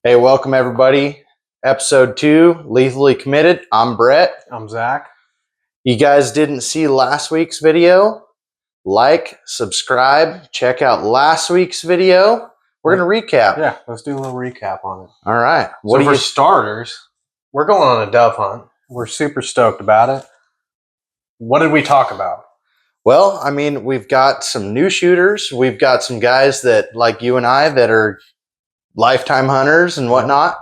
Hey, welcome everybody. Episode 2, Lethally Committed. I'm Brett. I'm Zach. You guys didn't see last week's video? Like, subscribe, check out last week's video. We're going to recap. Yeah, let's do a little recap on it. All right. So for starters, we're going on a dove hunt. We're super stoked about it. What did we talk about? Well, I mean, we've got some new shooters. We've got some guys that, like you and I, that are lifetime hunters and whatnot.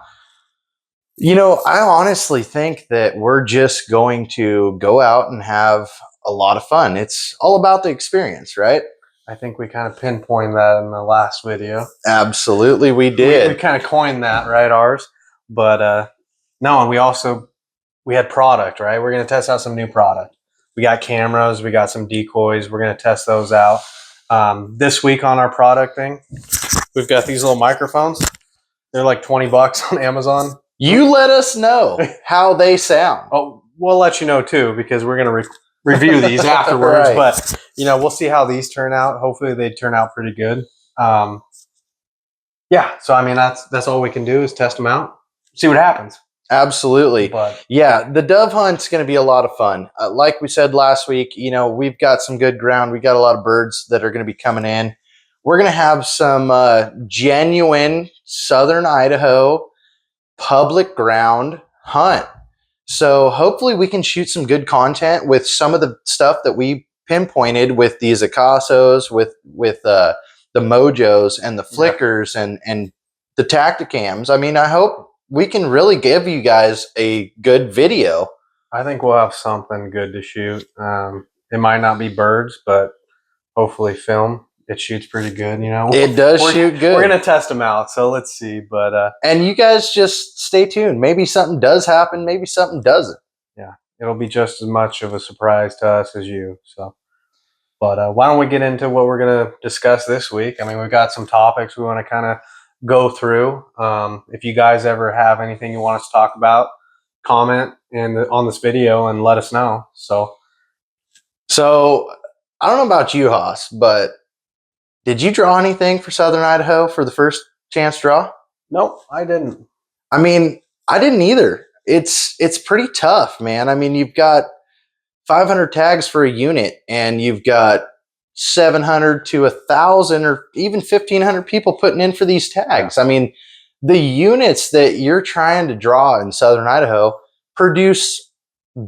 You know, I honestly think that we're just going to go out and have a lot of fun. It's all about the experience, right? I think we kind of pinpointed that in the last video. Absolutely, we did. We kind of coined that, right, ours. But no, and we had product, right? We're going to test out some new product. We got cameras, we got some decoys. We're going to test those out. This week on our product thing, we've got these little microphones. They're like $20 on Amazon. You let us know how they sound. Oh, we'll let you know too, because we're going to review these afterwards. Right. But we'll see how these turn out. Hopefully, they turn out pretty good. Yeah. So I mean, that's all we can do is test them out, see what happens. Absolutely. But yeah, the dove hunt's going to be a lot of fun. Like we said last week, we've got some good ground. We got a lot of birds that are going to be coming in. We're going to have some genuine Southern Idaho public ground hunt. So hopefully we can shoot some good content with some of the stuff that we pinpointed with these Acasos, with the Mojos and the Flickers and the Tacticams. I mean, I hope we can really give you guys a good video. I think we'll have something good to shoot. It might not be birds, but hopefully film. It shoots pretty good, It does shoot good. We're going to test them out, so let's see. But and you guys just stay tuned. Maybe something does happen. Maybe something doesn't. Yeah, it'll be just as much of a surprise to us as you. But why don't we get into what we're going to discuss this week? I mean, we've got some topics we want to kind of go through. If you guys ever have anything you want us to talk about, comment on this video and let us know. So I don't know about you, Haas, but did you draw anything for Southern Idaho for the first chance draw? Nope, I didn't. I mean, I didn't either. It's pretty tough, man. I mean, you've got 500 tags for a unit, and you've got 700 to 1,000 or even 1,500 people putting in for these tags. I mean, the units that you're trying to draw in Southern Idaho produce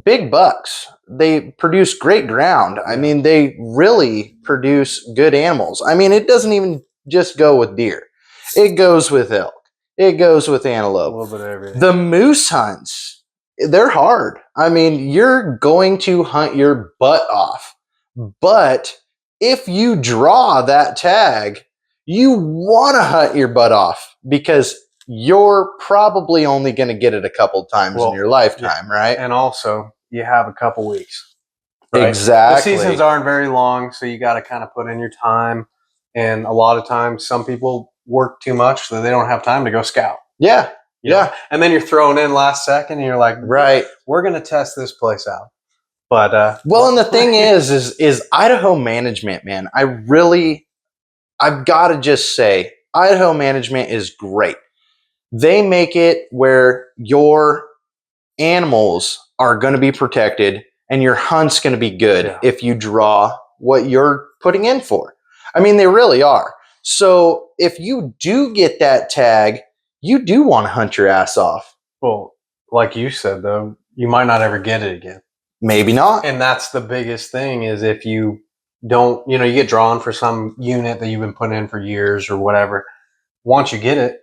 big bucks. They produce great ground. I mean, they really produce good animals. I mean, it doesn't even just go with deer. It goes with elk. It goes with antelope. A little bit of everything. The moose hunts, they're hard. I mean, you're going to hunt your butt off. But if you draw that tag, you want to hunt your butt off because you're probably only going to get it a couple times in your lifetime, right? And also, you have a couple weeks. Right? Exactly. The seasons aren't very long, so you got to kind of put in your time. And a lot of times, some people work too much, so they don't have time to go scout. Yeah. Yeah. And then you're thrown in last second, and you're like, right, we're going to test this place out. But well, and the thing is Idaho management, man. I've got to just say, Idaho management is great. They make it where your animals are going to be protected and your hunt's going to be good if you draw what you're putting in for. I mean, they really are. So if you do get that tag, you do want to hunt your ass off. Well, like you said, though, you might not ever get it again. Maybe not. And that's the biggest thing is if you don't, you get drawn for some unit that you've been putting in for years or whatever. Once you get it,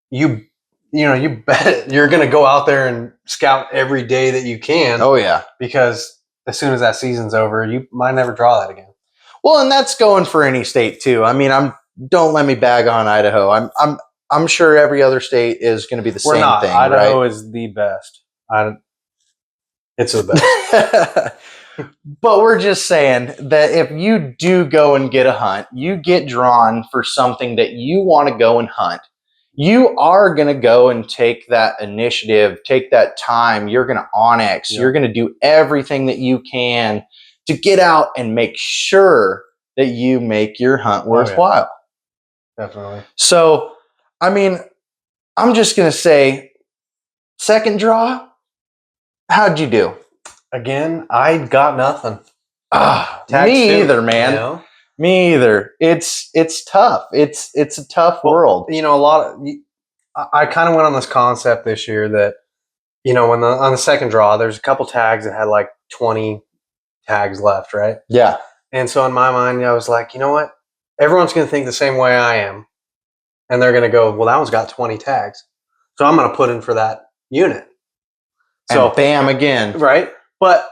you bet you're going to go out there and scout every day that you can. Oh, yeah. Because as soon as that season's over, you might never draw that again. Well, and that's going for any state too. I mean, don't let me bag on Idaho. I'm sure every other state is going to be the same thing. Idaho right? is the best. It's the best. But we're just saying that if you do go and get a hunt, you get drawn for something that you want to go and hunt, you are going to go and take that initiative, take that time. You're going to onyx. You're going to do everything that you can to get out and make sure that you make your hunt worthwhile. Definitely. So, I mean, I'm just going to say, second draw, how'd you do? Again, I got nothing. Tag Me two, either, man. You know? Me either. It's tough. It's a tough world. You know, I kind of went on this concept this year that, you know, on the second draw, there's a couple tags that had like 20 tags left, right? Yeah. And so in my mind, I was like, you know what? Everyone's going to think the same way I am. And they're going to go, well, that one's got 20 tags. So I'm going to put in for that unit. So And bam again. Right. But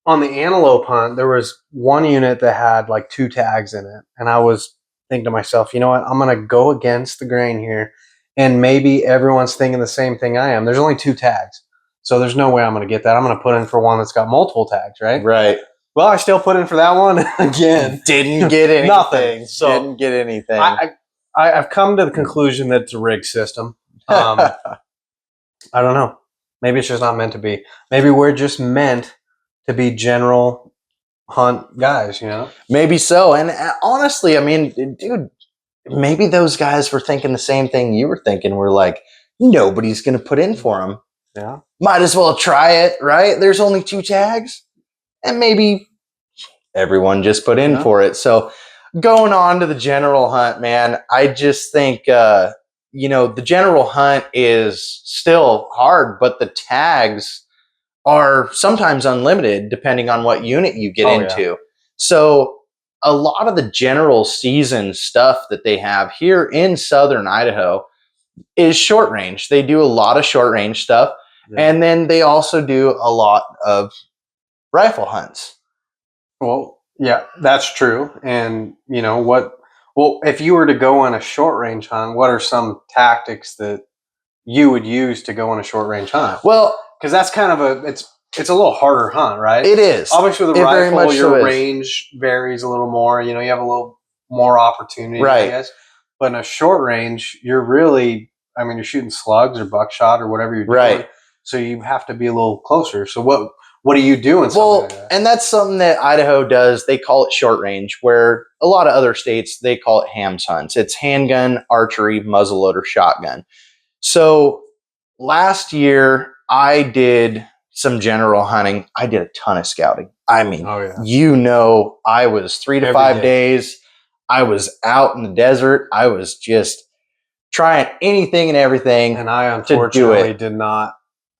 on the antelope hunt, there was one unit that had like 2 tags in it. And I was thinking to myself, you know what? I'm going to go against the grain here. And maybe everyone's thinking the same thing I am. There's only 2 tags. So there's no way I'm going to get that. I'm going to put in for one that's got multiple tags, right? Right. Well, I still put in for that one again. Didn't get anything. Nothing. So didn't get anything. I've come to the conclusion that it's a rigged system. I don't know. Maybe it's just not meant to be. Maybe we're just meant to be general hunt guys, you know? Maybe so. And honestly, I mean, dude, maybe those guys were thinking the same thing you were thinking. We're like, nobody's going to put in for them. Yeah. Might as well try it, right? There's only 2 tags. And maybe everyone just put in for it. So going on to the general hunt, man, I just think, you know, the general hunt is still hard, but the tags are sometimes unlimited depending on what unit you get into. Yeah. So a lot of the general season stuff that they have here in southern Idaho is short range. They do a lot of short range stuff. Yeah. And then they also do a lot of rifle hunts. Well, yeah, that's true. And you know if you were to go on a short range hunt, what are some tactics that you would use to go on a short range hunt? Well, because that's kind of it's a little harder hunt, right? It is. Obviously with a rifle, your range varies a little more. You know, you have a little more opportunity, right? I guess. But in a short range, you're really, I mean, you're shooting slugs or buckshot or whatever you're doing. Right. So you have to be a little closer. So what do you do in something like that? And that's something that Idaho does. They call it short range, where a lot of other states, they call it hams hunts. It's handgun, archery, muzzleloader, shotgun. So last year, I did some general hunting. I did a ton of scouting. I mean, you know, I was 3 to 5 days. I was out in the desert. I was just trying anything and everything. And I unfortunately did not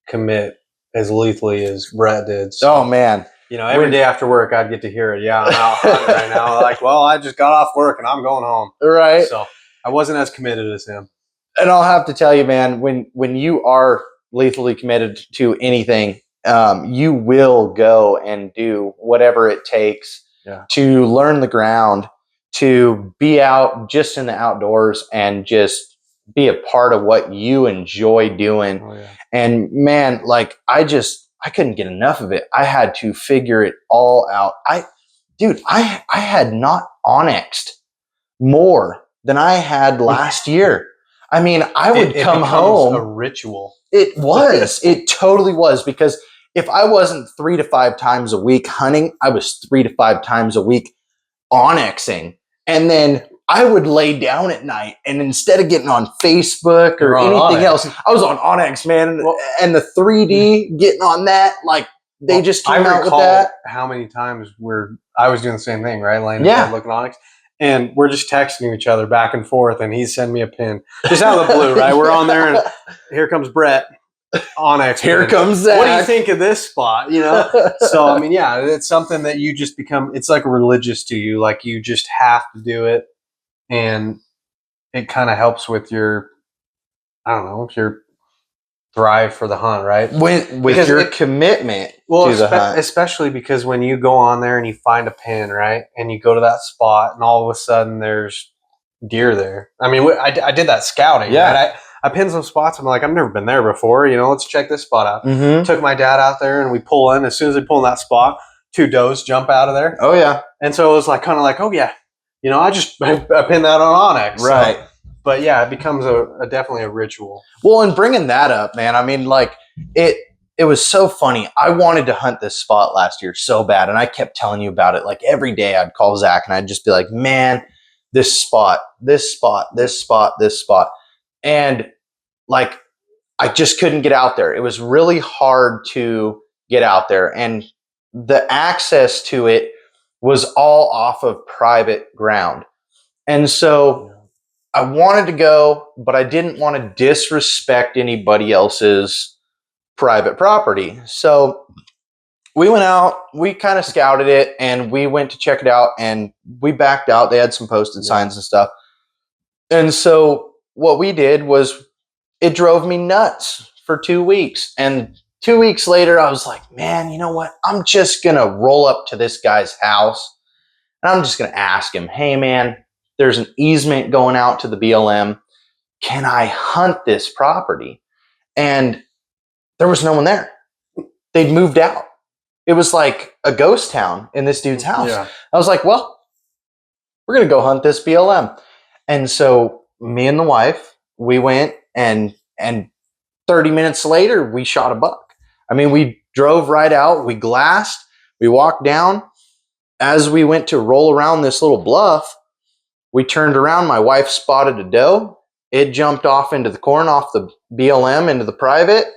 commit as lethally as Brett did. So, oh man. You know, every day after work, I'd get to hear it. Yeah, I'm out hunting right now. Like, well, I just got off work and I'm going home. Right. So I wasn't as committed as him. And I'll have to tell you, man, when you are lethally committed to anything, you will go and do whatever it takes to learn the ground, to be out just in the outdoors and just be a part of what you enjoy doing. Oh, yeah. And man, like I couldn't get enough of it. I had to figure it all out. I had not onyxed more than I had last year. I mean, I would come home. A ritual. It was. It totally was, because if I wasn't 3 to 5 times a week hunting, I was 3 to 5 times a week onyxing. And then I would lay down at night, and instead of getting on Facebook or anything else, I was on Onyx, man. And the 3D, getting on that, like they just came out with that. How many times I was doing the same thing, right? Laying in bed looking Onyx. And we're just texting each other back and forth, and he's sending me a pin just out of the blue, right? We're on there, and here comes Brett, Onyx. Here comes Zach. What do you think of this spot? You know. So I mean, yeah, it's something that you just become. It's like religious to you. Like you just have to do it, and it kind of helps with your, I don't know, your thrive for the hunt, right? With your commitment to the hunt. Especially because when you go on there and you find a pin, right? And you go to that spot and all of a sudden there's deer there. I mean, I did that scouting. Yeah. Right? I pinned some spots. I'm like, I've never been there before. You know, let's check this spot out. Mm-hmm. Took my dad out there and we pull in. As soon as we pull in that spot, 2 does jump out of there. Oh, yeah. And so it was like, kind of like, oh, yeah. You know, I pinned that on Onyx. Right. So, but yeah, it becomes definitely a ritual. Well, and bringing that up, man, I mean, like it was so funny. I wanted to hunt this spot last year so bad, and I kept telling you about it. Like every day I'd call Zach and I'd just be like, man, this spot. And like I just couldn't get out there. It was really hard to get out there, and the access to it was all off of private ground. And so I wanted to go, but I didn't want to disrespect anybody else's private property. So we went out, we kind of scouted it, and we went to check it out, and we backed out. They had some posted signs and stuff. And so what we did was it drove me nuts for 2 weeks. And 2 weeks later, I was like, man, you know what? I'm just going to roll up to this guy's house and I'm just going to ask him, hey, man, there's an easement going out to the BLM. Can I hunt this property? And there was no one there. They'd moved out. It was like a ghost town in this dude's house. Yeah. I was like, well, we're going to go hunt this BLM. And so me and the wife, we went and 30 minutes later, we shot a buck. I mean, we drove right out, we glassed, we walked down. As we went to roll around this little bluff, we turned around, my wife spotted a doe. It jumped off into the corn, off the BLM into the private.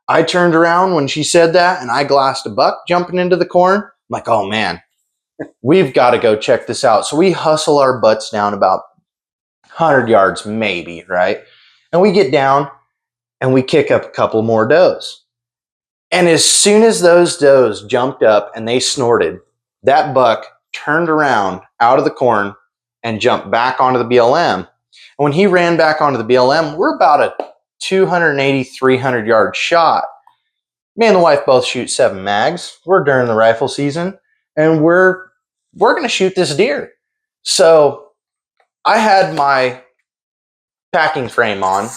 I turned around when she said that, and I glassed a buck jumping into the corn. I'm like, oh man, we've got to go check this out. So we hustle our butts down about 100 yards maybe, right? And we get down and we kick up a couple more does. And as soon as those does jumped up and they snorted, that buck turned around out of the corn and jumped back onto the BLM. And when he ran back onto the BLM, we're about a 280, 300 yard shot. Me and the wife both shoot 7 mags. We're during the rifle season, and we're going to shoot this deer. So I had my packing frame on,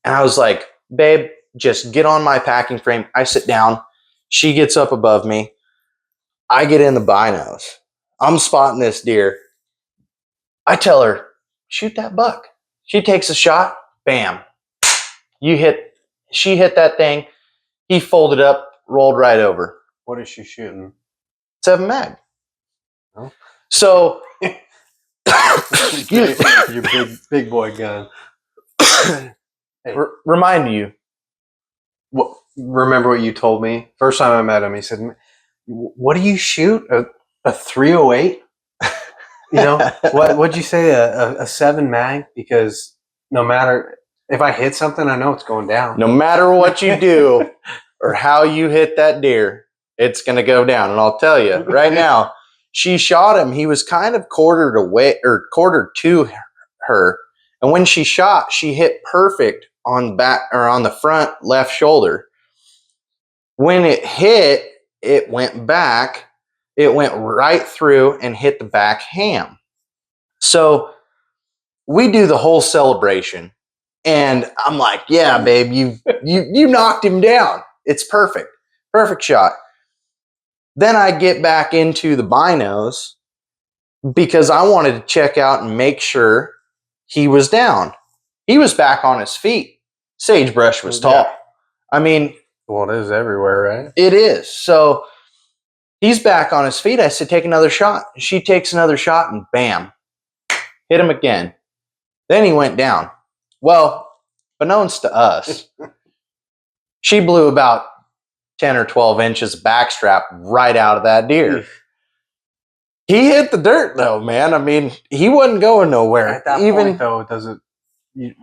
and I was like, babe, just get on my packing frame. I sit down. She gets up above me. I get in the binos. I'm spotting this deer. I tell her, shoot that buck. She takes a shot. Bam. She hit that thing. He folded up, rolled right over. What is she shooting? 7 mag. Oh. So, your big boy gun. Hey. Remind you. Remember what you told me? First time I met him, he said, what do you shoot? A 308? You know, what'd you say? A 7 mag? Because no matter if I hit something, I know it's going down. No matter what you do or how you hit that deer, it's going to go down. And I'll tell you right now, she shot him. He was kind of quartered to her. And when she shot, she hit perfect on back or on the front left shoulder. When it hit, it went back. It went right through and hit the back ham. So we do the whole celebration. And I'm like, yeah, babe, you knocked him down. It's perfect. Perfect shot. Then I get back into the binos because I wanted to check out and make sure he was down. He was back on his feet. Sagebrush was tall. Yeah. I mean, well, it is everywhere, right? it is. So he's back on his feet. I said, take another shot. She takes another shot and bam, hit him again. Then he went down. Well, beknownst to us, she blew about 10 or 12 inches of backstrap right out of that deer. He hit the dirt though, man. I mean, he wasn't going nowhere. At that point, though, it doesn't.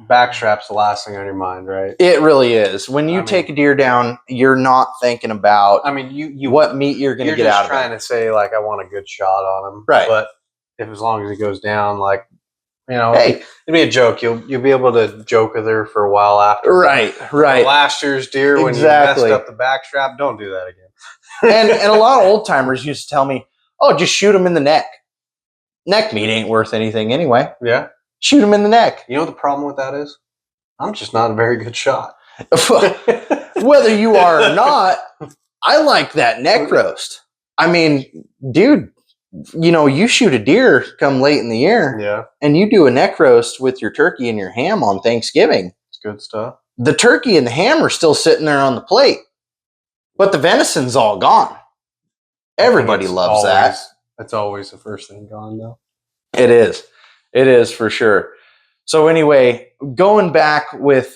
Backstrap's the last thing on your mind, right? It really is. When you take a deer down, you're not thinking about. I mean, you what meat you're going to get out of it. You're just trying to say like I want a good shot on him, right? But if as long as he goes down, like hey, it'd be a joke. You'll be able to joke with her for a while after. Right. Last year's deer when you messed up the backstrap, don't do that again. and a lot of old timers used to tell me, "Oh, just shoot him in the neck. Neck meat ain't worth anything anyway." Yeah. Shoot him in the neck. You know what the problem with that is? I'm just not a very good shot. Whether you are or not, I like that neck roast. I mean, dude, you shoot a deer come late in the year, yeah, and you do a neck roast with your turkey and your ham on Thanksgiving. It's good stuff. The turkey and the ham are still sitting there on the plate, but the venison's all gone. Everybody loves that. That's always the first thing gone, though. It is. It is for sure. So anyway, going back with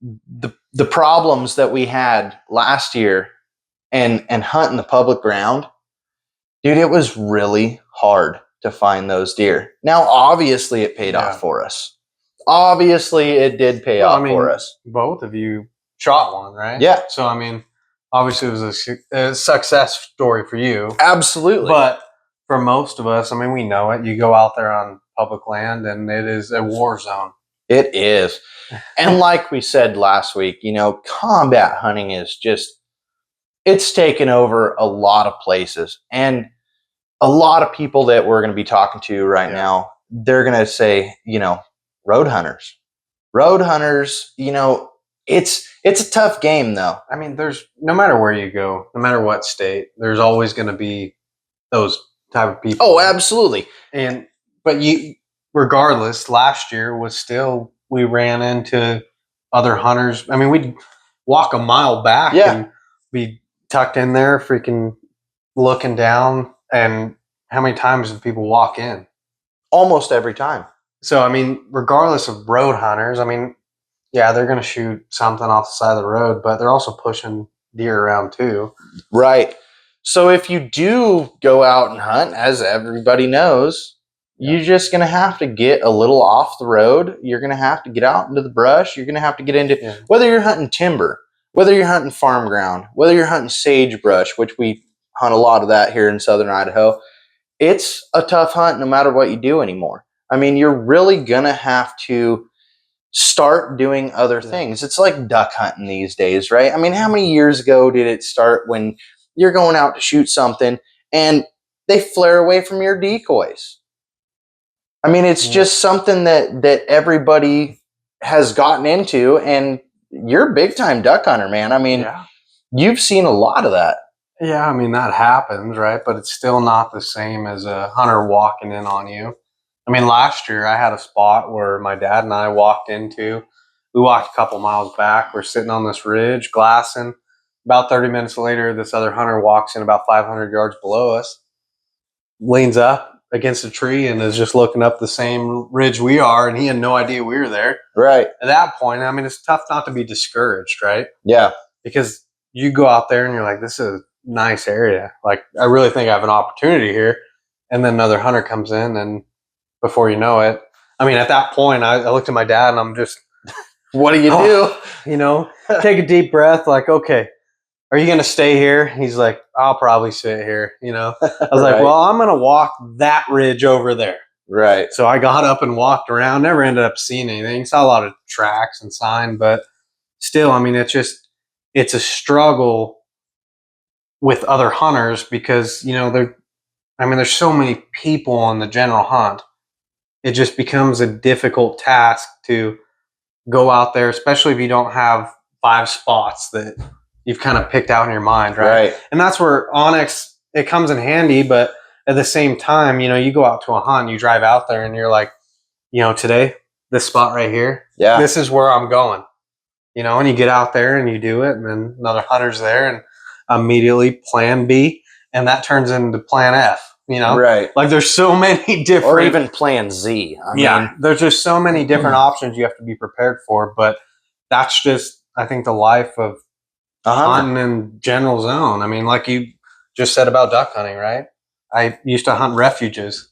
the problems that we had last year and hunting the public ground, dude, it was really hard to find those deer. Now, obviously, it paid Yeah. off for us. Obviously, it did pay Well, off for us. both of you shot one, right? Yeah. So, I mean, obviously it was a success story for you. Absolutely. But for most of us, I mean, we know it. You go out there on public land and it is a war zone. It is. And like we said last week, you know, combat hunting is just, it's taken over a lot of places. And a lot of people that we're going to be talking to right now, they're going to say, you know, road hunters. Road hunters, you know, it's a tough game though. I mean, there's no matter where you go, no matter what state, there's always going to be those type of people. Oh, absolutely. But regardless, last year was still, we ran into other hunters. I mean, we'd walk a mile back and be tucked in there, freaking looking down. And how many times did people walk in? Almost every time. So, I mean, regardless of road hunters, I mean, yeah, they're going to shoot something off the side of the road, but they're also pushing deer around too. Right. So if you do go out and hunt, as everybody knows, you're just going to have to get a little off the road. You're going to have to get out into the brush. You're going to have to get into, whether you're hunting timber, whether you're hunting farm ground, whether you're hunting sagebrush, which we hunt a lot of that here in southern Idaho. It's a tough hunt no matter what you do anymore. I mean, you're really going to have to start doing other things. It's like duck hunting these days, right? I mean, how many years ago did it start when you're going out to shoot something and they flare away from your decoys? I mean, it's just something that everybody has gotten into, and you're a big time duck hunter, man. I mean, you've seen a lot of that. Yeah, I mean, that happens, right? But it's still not the same as a hunter walking in on you. I mean, last year I had a spot where my dad and I walked into. We walked a couple miles back. We're sitting on this ridge, glassing. About 30 minutes later, this other hunter walks in about 500 yards below us, leans up against a tree, and is just looking up the same ridge we are, and he had no idea we were there. Right. At that point, I mean, it's tough not to be discouraged, right? Yeah. Because you go out there and you're like, this is a nice area. Like, I really think I have an opportunity here. And then another hunter comes in, and before you know it, I mean, at that point, I looked at my dad and I'm just, what do you do? You know, take a deep breath, like, okay, are you going to stay here? He's like, I'll probably sit here, you know. I was like, well, I'm going to walk that ridge over there. Right. So I got up and walked around, never ended up seeing anything. Saw a lot of tracks and sign, but still, I mean, it's a struggle with other hunters because, you know, there's so many people on the general hunt. It just becomes a difficult task to go out there, especially if you don't have 5 spots that you've kind of picked out in your mind, right? And that's where onX, it comes in handy, but at the same time, you know, you go out to a hunt, you drive out there and you're like, you know, today, this spot right here, this is where I'm going, you know, and you get out there and you do it, and then another hunter's there, and immediately plan B, and that turns into plan F. You know, right? Like, there's so many different, or even plan Z. I mean, there's just so many different options you have to be prepared for. But that's just, I think, the life of hunting in general zone. I mean, like you just said about duck hunting, right? I used to hunt refuges,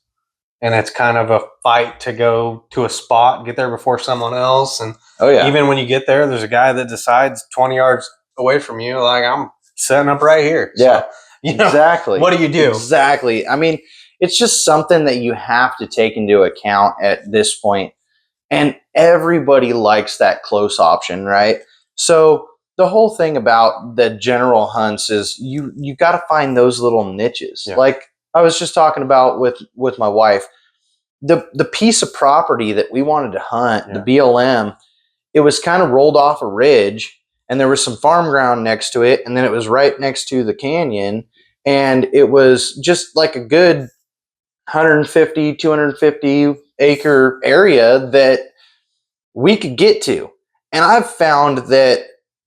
and it's kind of a fight to go to a spot, get there before someone else. And even when you get there, there's a guy that decides 20 yards away from you, like, I'm setting up right here. Yeah. So, you know, exactly. What do you do? Exactly. I mean, it's just something that you have to take into account at this point. And everybody likes that close option, right? So the whole thing about the general hunts is you got to find those little niches. Like I was just talking about with my wife, the piece of property that we wanted to hunt, the BLM, it was kind of rolled off a ridge, and there was some farm ground next to it, and then it was right next to the canyon, and it was just like a good 150, 250 acre area that we could get to. And I've found that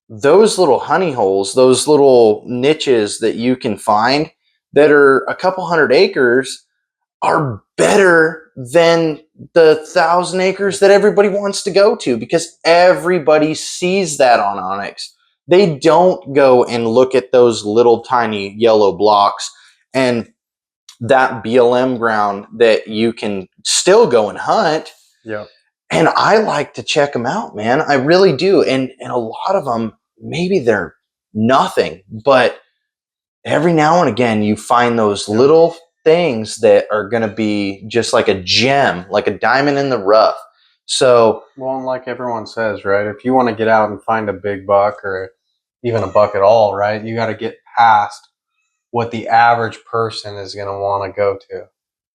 those little honey holes, those little niches that you can find that are a couple hundred acres, are better than the 1,000 acres that everybody wants to go to, because everybody sees that on Onyx. They don't go and look at those little tiny yellow blocks and that BLM ground that you can still go and hunt. Yep. And I like to check them out, man. I really do. And a lot of them, maybe they're nothing, but every now and again you find those little things that are going to be just like a gem, like a diamond in the rough. So, well, and like everyone says, right, if you want to get out and find a big buck or even a buck at all, right, you got to get past what the average person is going to want to go to.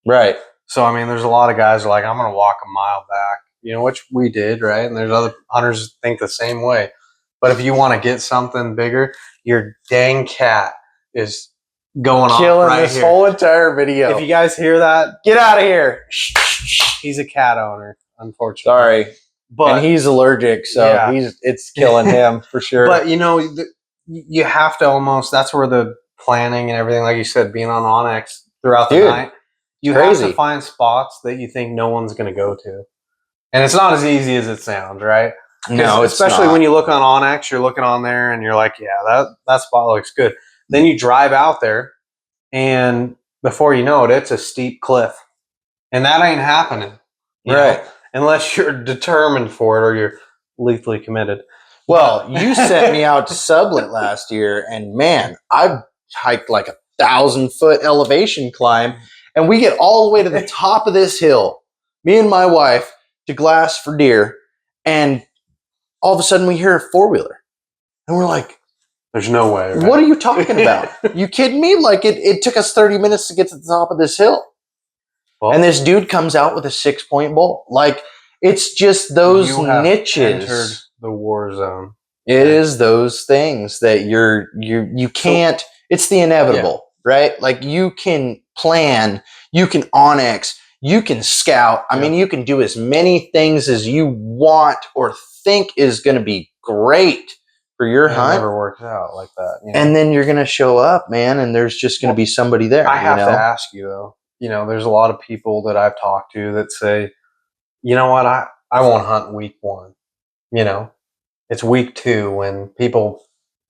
right. So, I mean, there's a lot of guys who are like, I'm going to walk a mile back, which we did, right? And there's other hunters that think the same way. But if you want to get something bigger, your dang cat is going Killing off right this here. whole entire video. If you guys hear that, Get out of here. he's a cat owner, unfortunately. Sorry. But and he's allergic, so Yeah. it's killing him for sure. But you have to almost. That's where the planning and everything, like you said, being on Onyx throughout the Dude, night, you crazy. have to find spots that you think no one's going to go to, and it's not as easy as it sounds, right? no, it's especially not. when you look on Onyx, you're looking on there and you're like, yeah, that spot looks good. Then you drive out there, and before you know it, it's a steep cliff, and that ain't happening, you Right. know, unless you're determined for it or you're lethally committed. Well, you sent me out to Sublet last year, and man, I hiked like 1,000-foot elevation climb, and we get all the way to the top of this hill, me and my wife, to glass for deer, and all of a sudden we hear a four-wheeler, and we're like, There's no way. Right? what are you talking about? You kidding me? Like it took us 30 minutes to get to the top of this hill. Well, And this dude comes out with a 6-point bull. Like, it's just those you have niches. entered the war zone. It is those things that you can't. It's the inevitable, right? Like, you can plan, you can Onyx, you can scout. I mean, you can do as many things as you want or think is going to be great for your It hunt. never works out like that. And then you're going to show up, man, and there's just going to be somebody there. I have you to know? ask you though. There's a lot of people that I've talked to that say, you know what, I won't hunt week 1. It's week 2 when people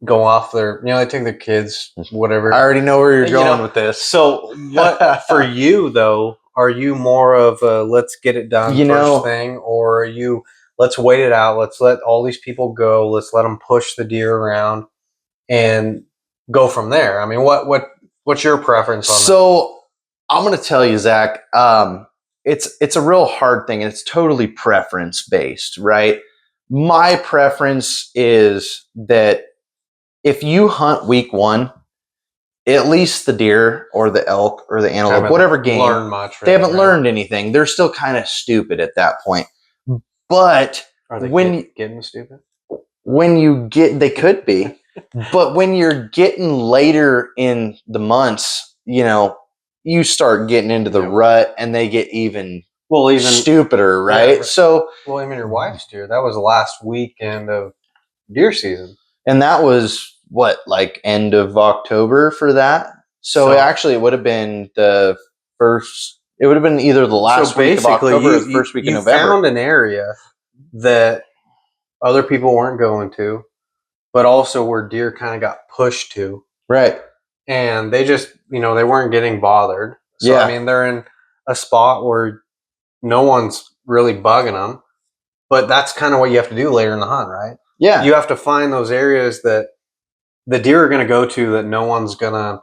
go off their, they take their kids, whatever. I already know where you're going with this. So what for you though? Are you more of a let's get it done first thing, or are you let's wait it out, let's let all these people go, let's let them push the deer around and go from there? I mean, what's your preference on that? So I'm going to tell you, Zach, it's a real hard thing, and it's totally preference based, right? My preference is that if you hunt week 1, at least the deer or the elk or the antelope, whatever game, they haven't learned anything. They're still kind of stupid at that point. But are they getting stupid? When you get, they could be, but when you're getting later in the months, you start getting into the rut, and they get even stupider, right? Yeah, right. So, even your wife's deer, that was the last weekend of deer season, and that was like end of October for that. So it would have been the first. It would have been either the last week of October or the first week of November. You found an area that other people weren't going to, but also where deer kind of got pushed to, right? And they just, they weren't getting bothered. So, I mean, they're in a spot where no one's really bugging them, but that's kind of what you have to do later in the hunt, right? Yeah. You have to find those areas that the deer are going to go to that no one's going to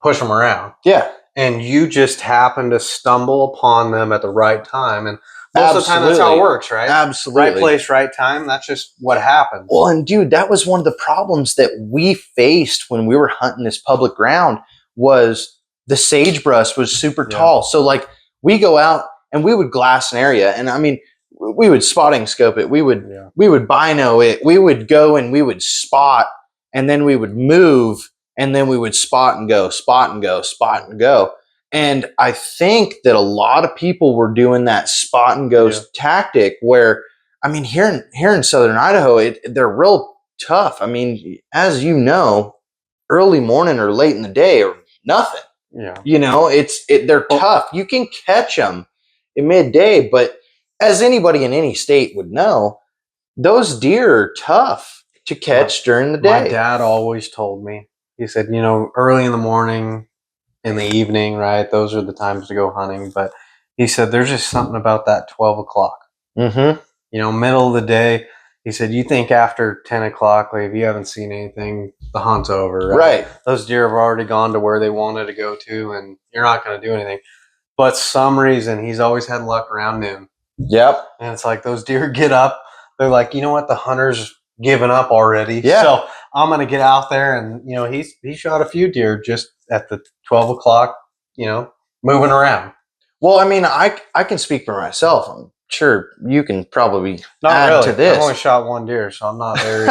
push them around. Yeah. And you just happen to stumble upon them at the right time. And most of the time, that's how it works, right? Absolutely. Right place, right time. That's just what happens. Well, and dude, that was one of the problems that we faced when we were hunting this public ground was the sagebrush was super tall. So like we go out and we would glass an area, and I mean, we would spotting scope it. We would bino it. We would go and we would spot, and then we would move, and then we would spot and go, spot and go, spot and go. And I think that a lot of people were doing that spot and go tactic where, I mean, here in Southern Idaho, they're real tough. I mean, as you know, early morning or late in the day or nothing, Yeah. You know, they're tough. You can catch them in midday, but as anybody in any state would know, those deer are tough to catch during the My day. dad always told me, he said, you know, early in the morning, in the evening, right? Those are the times to go hunting. But he said, there's just something about that 12 o'clock. Mm-hmm. You know, middle of the day. He said, you think after 10 o'clock, like, if you haven't seen anything, the hunt's over, right? Right. Those deer have already gone to where they wanted to go to, and you're not going to do anything. But some reason, he's always had luck around noon. Yep. And it's like those deer get up. They're like, you know what? The hunter's given up already. Yeah. So I'm going to get out there. And, you know, he shot a few deer just at the 12 o'clock, you know, moving around. Well, I mean, I can speak for myself. I'm sure you can probably Not add really. to this. I've only shot one deer, so I'm not very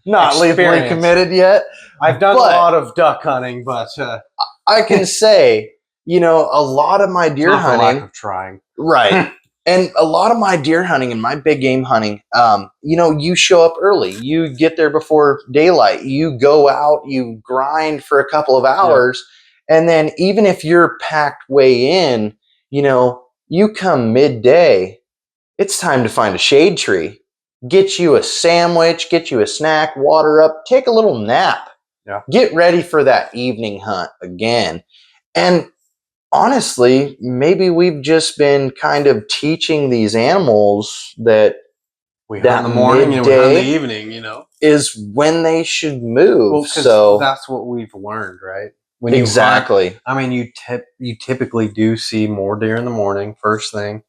not lethally experienced. committed yet. I've done But- a lot of duck hunting, but I can say, you know, a lot of my deer not for lack hunting, of trying. right? And a lot of my deer hunting and my big game hunting, you know, you show up early. You get there before daylight. You go out, you grind for a couple of hours. And then even if you're packed way in, you know, you come midday, it's time to find a shade tree. Get you a sandwich, get you a snack, water up, take a little nap. Yeah. Get ready for that evening hunt again. And honestly, maybe we've just been kind of teaching these animals that We hunt That in the morning and we hunt in the midday- evening, you know. is when they should move. Well, 'cause so that's what we've learned, right? When you hunt, exactly. I mean, you typically do see more deer in the morning, first thing,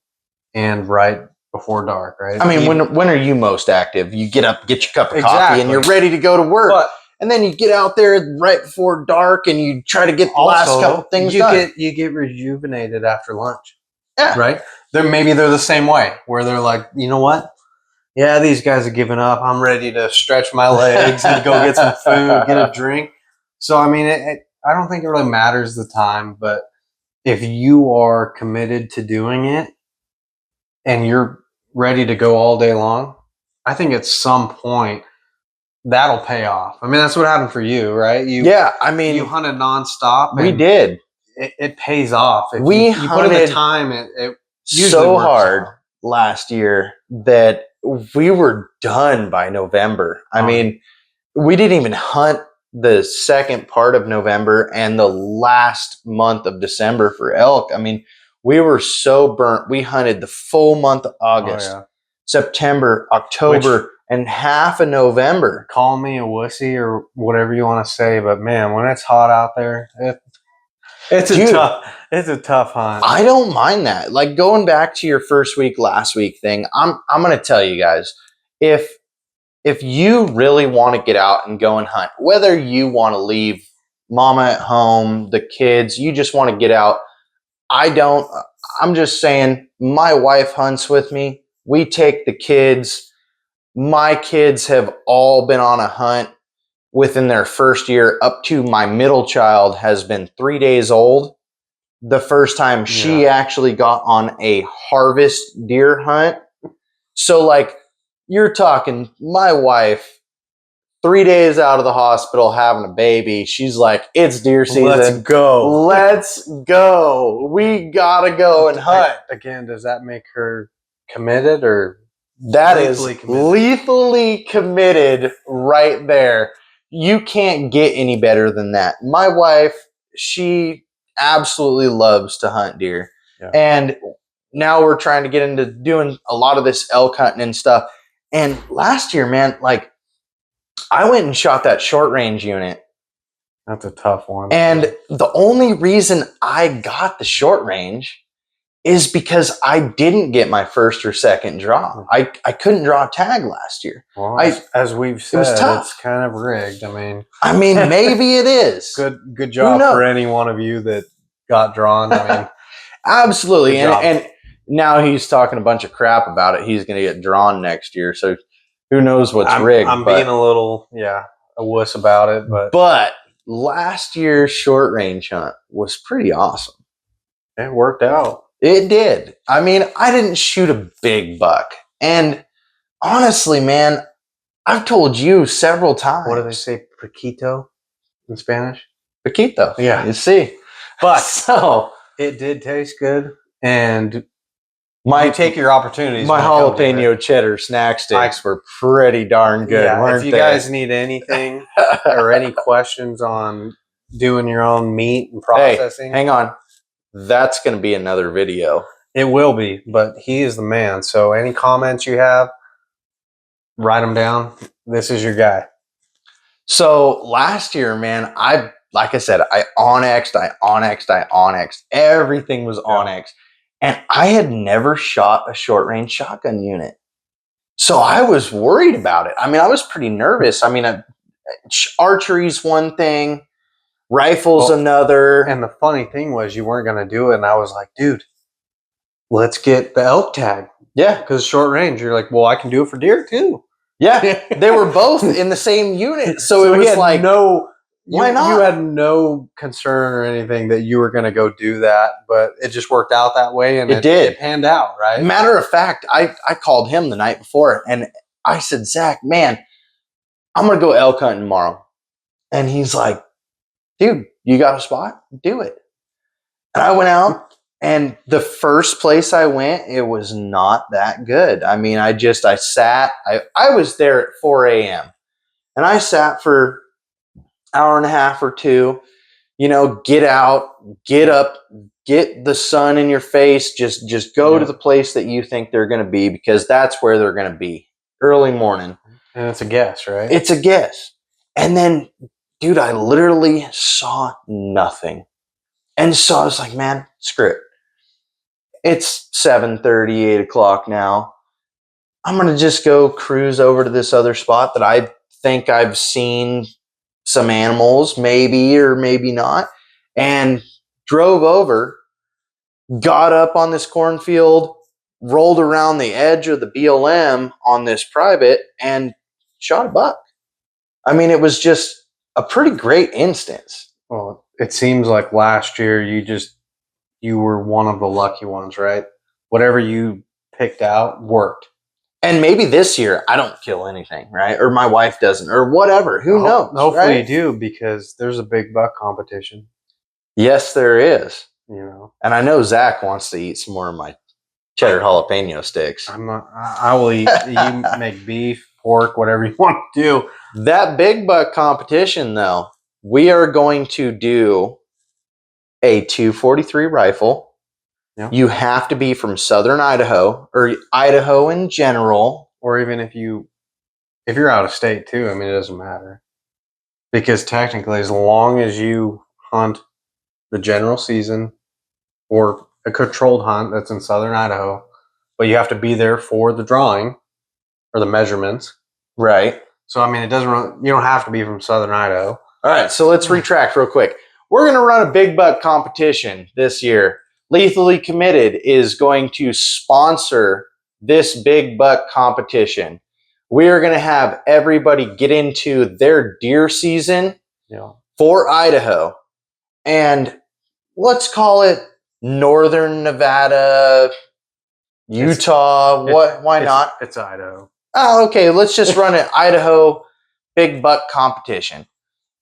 and right before dark, right? I mean, when are you most active? You get up, get your cup of coffee, Exactly. and you're ready to go to work. but And then you get out there right before dark, and you try to get the last also, couple things you done. get rejuvenated after lunch, Yeah. right? Maybe they're the same way, where they're like, you know what? Yeah, these guys are giving up. I'm ready to stretch my legs and go get some food, get a drink. So, I mean, I don't think it really matters the time, but if you are committed to doing it and you're ready to go all day long, I think at some point that'll pay off. I mean, that's what happened for you, right? Yeah, I mean, You hunted nonstop. we and did It pays off. If We you put in the hunted time. It usually so works hard out. last year that we were done by November. I Oh. mean, we didn't even hunt the second part of November and the last month of December for elk. I mean, we were so burnt. We hunted the full month of August, Oh, yeah. September, October, and half of November. Call me a wussy or whatever you want to say, but man, when it's hot out there, it's Dude. a tough hunt. I don't mind that. Like going back to your first week, last week thing, I'm going to tell you guys, if you really want to get out and go and hunt, whether you want to leave mama at home, the kids, you just want to get out. I'm just saying, my wife hunts with me. We take the kids. My kids have all been on a hunt within their first year, up to my middle child has been 3 days old. The first time she actually got on a harvest deer hunt. So like, you're talking my wife 3 days out of the hospital having a baby. She's like, it's deer season. Let's go. Let's go. We gotta go and hunt. Again, does that make her committed or That is lethally committed? lethally committed right there. You can't get any better than that. My wife, she absolutely loves to hunt deer. Yeah. And now we're trying to get into doing a lot of this elk hunting and stuff. And last year, man, like I went and shot that short range unit. That's a tough one. And the only reason I got the short range is because I didn't get my first or second draw. I couldn't draw a tag last year. well, as we've said, was tough. it's kind of rigged. I mean, Maybe it is. good job knows? for any one of you that got drawn. I mean, Absolutely. Good job. And now he's talking a bunch of crap about it. He's going to get drawn next year. So who knows what's rigged. I'm but, being a little, a wuss about it, but last year's short range hunt was pretty awesome. it worked out. It did. I mean, I didn't shoot a big buck. And honestly, man, I've told you several times. What do they say, Paquito in Spanish? Paquito. Yeah. You see. But So it did taste good, and my you take your opportunities. my when it comes to it. jalapeno cheddar snack sticks were pretty darn good, Yeah, weren't if you they? guys need anything or any questions on doing your own meat and Hey, processing, hang on. That's going to be another video. it will be. But he is the man. So any comments you have, write them down. This is your guy. So last year, man, like I said, I onyxed. Everything was onyx. And I had never shot a short range shotgun unit. So I was worried about it. I mean, I was pretty nervous. I mean, archery's one thing, rifle's another. And the funny thing was, you weren't going to do it. And I was like, dude, let's get the elk tag. Yeah. Because short range, you're like, well, I can do it for deer too. Yeah. They were both in the same unit. So it he was had like, why not? You had no concern or anything that you were going to go do that, but it just worked out that way, and It did. It panned out, right? Matter of fact, I called him the night before, and I said, Zach, man, I'm going to go elk hunting tomorrow. And he's like, dude, you got a spot? Do it. And I went out, and the first place I went, it was not that good. I mean, I sat, I was there at 4 a.m. and I sat for hour and a half or two, get out, get up, get the sun in your face, just go to the place that you think they're going to be, because that's where they're going to be early morning. And it's a guess, right? It's a guess. And then, dude, I literally saw nothing. And so I was like, man, screw it. It's 7:30, 8 o'clock now. I'm going to just go cruise over to this other spot that I think I've seen some animals, maybe or maybe not, and drove over, got up on this cornfield, rolled around the edge of the BLM on this private, and shot a buck. I mean, it was just a pretty great instance. Well, it seems like last year you were one of the lucky ones, right? Whatever you picked out worked. And maybe this year I don't kill anything, right? Or my wife doesn't, or whatever. Who knows? Hopefully right? you do, because there's a big buck competition. Yes, there is. And I know Zach wants to eat some more of my cheddar jalapeno sticks. I will eat. You make beef, pork, whatever you want to do. That big buck competition, though, we are going to do a 243 rifle. Yeah. You have to be from southern Idaho, or Idaho in general. Or even if you're out of state too, I mean, it doesn't matter. Because technically, as long as you hunt the general season or a controlled hunt that's in southern Idaho, but you have to be there for the drawing or the measurements. Right. So, I mean, you don't have to be from southern Idaho. All right, so let's retract real quick. We're going to run a big buck competition this year. Lethally Committed is going to sponsor this big buck competition. We are going to have everybody get into their deer season for Idaho. And let's call it Northern Nevada, Utah. Why not? It's Idaho. Oh, okay. Let's just run an Idaho big buck competition.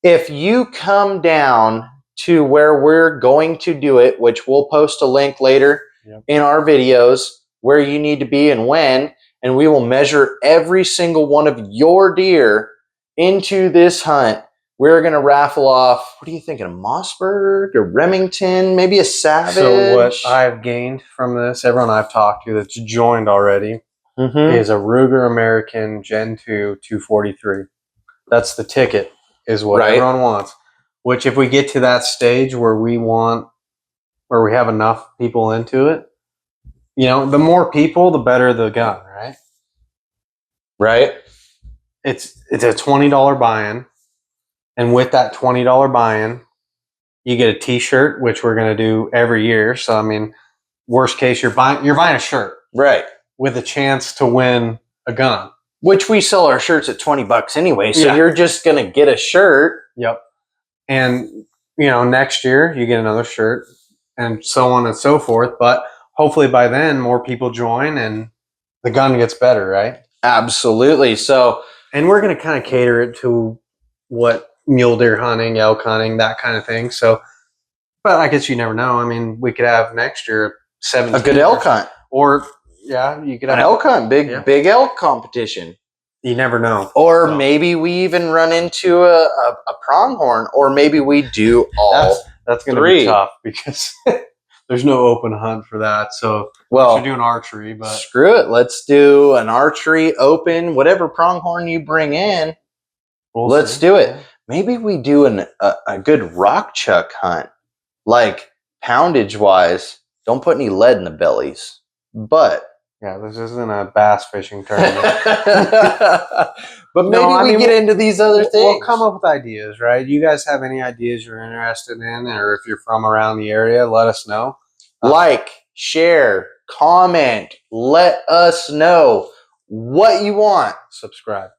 If you come down to where we're going to do it, which we'll post a link later in our videos where you need to be and when, and we will measure every single one of your deer into this hunt. We're going to raffle off, what are you thinking, a Mossberg, a Remington, maybe a Savage? So what I've gained from this, everyone I've talked to that's joined already, is a Ruger American Gen 2 243. That's the ticket, is what everyone wants. Which, if we get to that stage where we have enough people into it, the more people, the better the gun, right? Right. It's a $20 buy-in, and with that $20 buy-in, you get a T-shirt, which we're going to do every year. So, I mean, worst case, you're buying a shirt, right, with a chance to win a gun. Which we sell our shirts at $20 anyway. So you're just going to get a shirt. Yep. And, next year you get another shirt, and so on and so forth. But hopefully by then more people join and the gun gets better, right? Absolutely. So, and we're going to kind of cater it to what mule deer hunting, elk hunting, that kind of thing. So, but I guess you never know. I mean, we could have next year 17 A good elk hunt. or yeah, you could have An elk hunt, Yeah. big elk competition. You never know. Or So, maybe we even run into a pronghorn, or maybe we do all that's going to three. be tough because there's no open hunt for that. So, Well, you're doing archery, but screw it. Let's do an archery open, whatever pronghorn you bring in. Let's do it. Yeah. Maybe we do a good rock chuck hunt, like poundage wise. Don't put any lead in the bellies, but Yeah, this isn't a bass fishing tournament. but maybe No, I we mean, get into these other things. We'll come up with ideas, right? You guys have any ideas you're interested in, or if you're from around the area, let us know. Like, share, comment, let us know what you want, Subscribe.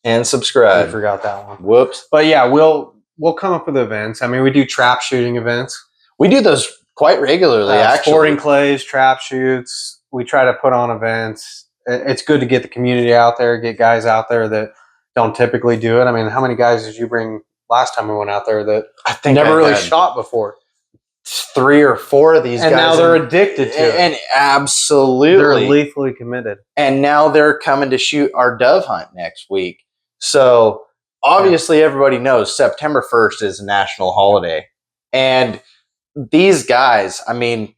and I subscribe. forgot that one. Whoops. But yeah, we'll come up with events. I mean, we do trap shooting events, We do those quite regularly, actually. sporting clays, trap shoots. We try to put on events. It's good to get the community out there, get guys out there that don't typically do it. I mean, how many guys did you bring last time we went out there that I think never I really had shot before? 3 or 4 of these And guys. now they're addicted to it. And They're absolutely. lethally committed. And now they're coming to shoot our dove hunt next week. So obviously everybody knows September 1st is a national holiday. And these guys, I mean,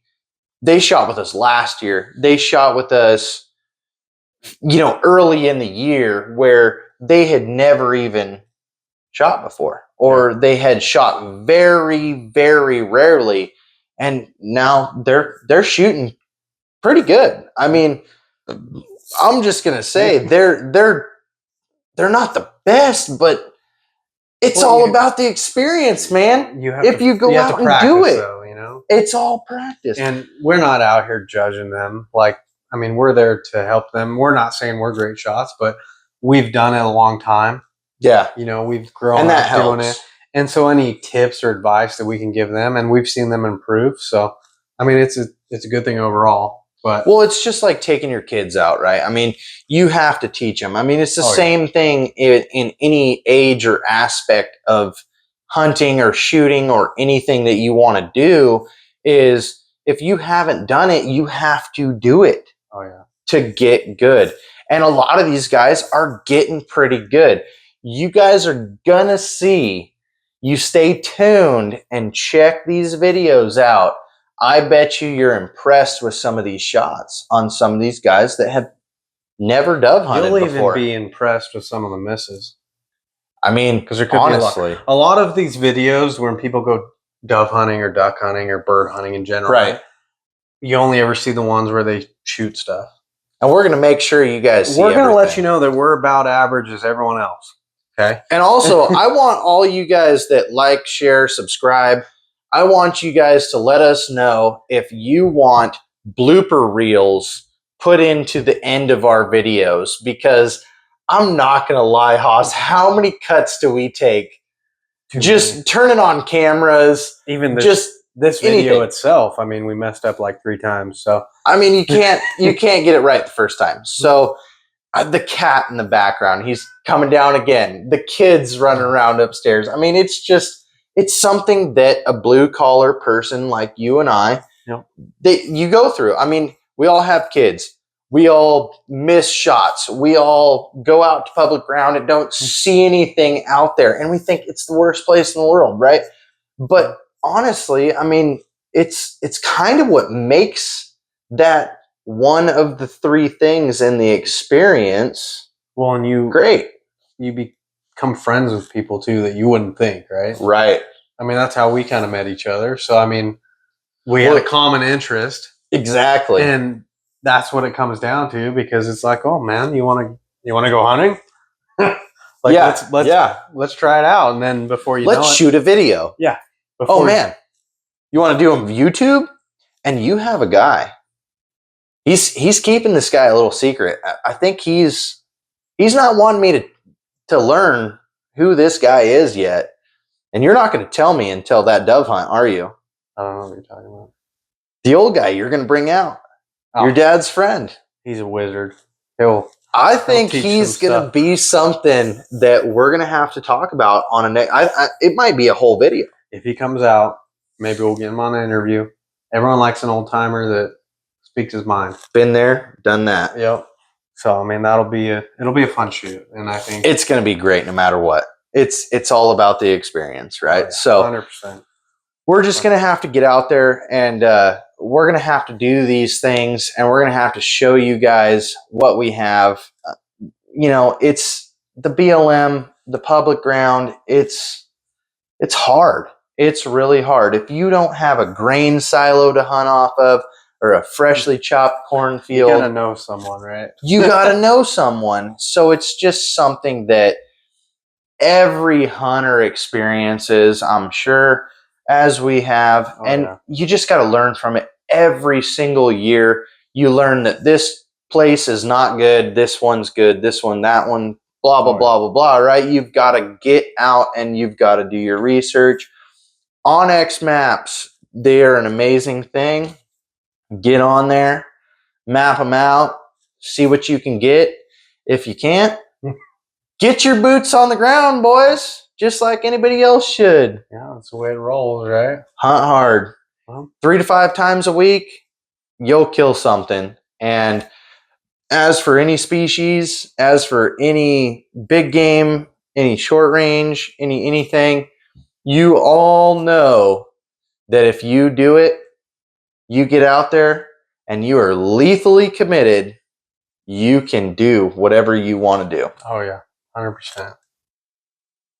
they shot with us last year. They shot with us, early in the year where they had never even shot before, or they had shot very, very rarely. And now they're shooting pretty good. I mean, I'm just gonna say they're not the best, but it's all about the experience, man. If you go out and do it, though, it's all practice. And we're not out here judging them. Like, I mean, we're there to help them. We're not saying we're great shots, but we've done it a long time. Yeah, We've grown and that up doing helps. it. And so, any tips or advice that we can give them, and we've seen them improve. So, I mean, it's a good thing overall. But Well, it's just like taking your kids out, right? I mean, you have to teach them. I mean, it's the same thing in any age or aspect of hunting or shooting or anything that you want to do. Is if you haven't done it, you have to do it to get good. And a lot of these guys are getting pretty good. You guys are gonna see. You stay tuned and check these videos out. I bet you're impressed with some of these shots on some of these guys that have never dove hunted you'll before. even be impressed with some of the misses. I mean, Because there could honestly, be a lot of these videos when people go dove hunting or duck hunting or bird hunting in general. right? You only ever see the ones where they shoot stuff. And we're gonna make sure you guys see We're going to let everything. you know that we're about average as everyone else. Okay. And also, I want all you guys that like, share, subscribe. I want you guys to let us know if you want blooper reels put into the end of our videos, because I'm not going to lie, Haas, how many cuts do we take? Just turning on cameras, Even this video anything. itself, I mean, we messed up like 3 times. So I mean, you can't get it right the first time. So the cat in the background, he's coming down again. The kids running around upstairs. I mean, it's something that a blue collar person like you and I, that you go through. I mean, we all have kids. We all miss shots. We all go out to public ground and don't see anything out there, and we think it's the worst place in the world, right? But honestly, I mean, it's kind of what makes that one of the 3 things in the experience. well, and you become friends with people too that you wouldn't think, right? Right. I mean, that's how we kind of met each other. So I mean, we had a common interest, Exactly. and that's what it comes down to, because it's like, oh man, you want to go hunting? Let's try it out, and then before you know it, shoot a video. Yeah. Oh man, you want to do a YouTube? And you have a guy. He's keeping this guy a little secret. I think he's not wanting me to learn who this guy is yet. And you're not going to tell me until that dove hunt, are you? I don't know what you're talking about. The old guy you're going to bring out. Oh. Your dad's friend. He's a wizard. He'll I think teach he's some going to stuff. be something that we're going to have to talk about on a next. It might be a whole video. If he comes out, maybe we'll get him on an interview. Everyone likes an old timer that speaks his mind. Been there, done that. Yep. So I mean, it'll be a fun shoot, and I think It's going to be great no matter what. It's all about the experience, right? So 100%. we're just going to have to get out there, and we're going to have to do these things, and we're going to have to show you guys what we have. It's the BLM, the public ground. It's hard. It's really hard. If you don't have a grain silo to hunt off of, or a freshly chopped cornfield, You gotta know someone, right? you got to know someone. So it's just something that every hunter experiences, I'm sure, as we have. You just got to learn from it every single year. You learn that this place is not good, this one's good, this one, that one, blah, blah, blah, blah, blah, right? You've got to get out and you've got to do your research. OnX Maps, they are an amazing thing. Get on there, map them out, see what you can get. If you can't, get your boots on the ground, boys, just like anybody else should. Yeah, that's the way it rolls, right? Hunt hard. Well, 3 to 5 times a week, you'll kill something. And as for any species, as for any big game, any short range, anything, you all know that if you do it, you get out there and you are lethally committed, you can do whatever you want to do. Oh yeah, 100%.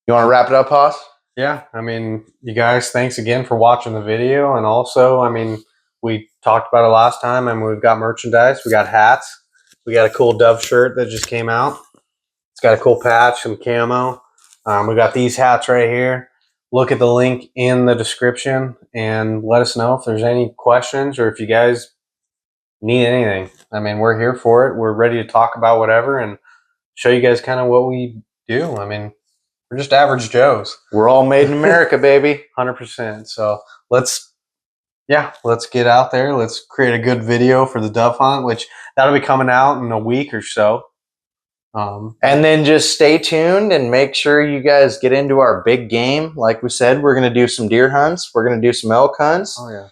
You want to wrap it up, Haas? Yeah, I mean, you guys, thanks again for watching the video. And also, I mean, we talked about it last time, and we've got merchandise. We got hats. We got a cool Dove shirt that just came out. It's got a cool patch, some camo. We got these hats right here. Look at the link in the description and let us know if there's any questions or if you guys need anything. I mean, we're here for it. We're ready to talk about whatever and show you guys kind of what we do. I mean, we're just average Joes. We're all made in America, baby. 100%. So let's get out there. Let's create a good video for the dove hunt, which that'll be coming out in a week or so. And then just stay tuned and make sure you guys get into our big game. Like we said, we're going to do some deer hunts. We're going to do some elk hunts. Oh yeah.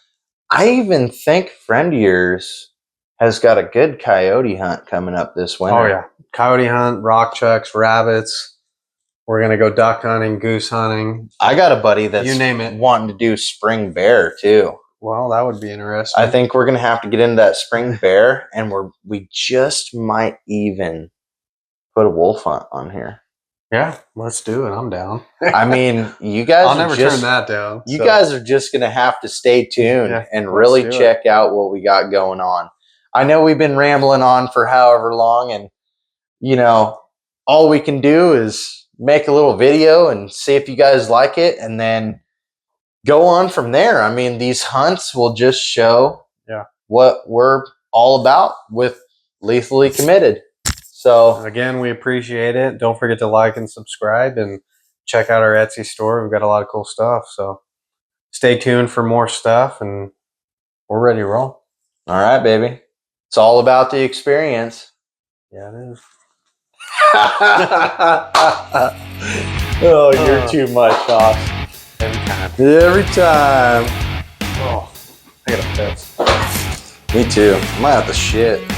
I even think friend of yours has got a good coyote hunt coming up this winter. Oh yeah. Coyote hunt, rock chucks, rabbits. We're going to go duck hunting, goose hunting. I got a buddy that's You name it. wanting to do spring bear too. Well, that would be interesting. I think we're going to have to get into that spring bear, and we just might even put a wolf hunt on here. Yeah, let's do it. I'm down. I mean, you guys I'll never turn that down. You guys are just going to have to stay tuned and really check out what we got going on. I know we've been rambling on for however long, and all we can do is make a little video and see if you guys like it, and then go on from there. I mean, these hunts will just show what we're all about with Lethally Committed. So again, we appreciate it. Don't forget to like and subscribe and check out our Etsy store. We've got a lot of cool stuff. So stay tuned for more stuff, and we're ready to roll. All right, baby. It's all about the experience. Yeah, it is. Oh, you're too much, Hoss. Every time. Oh, I got a piss. Me too. I might have to shit.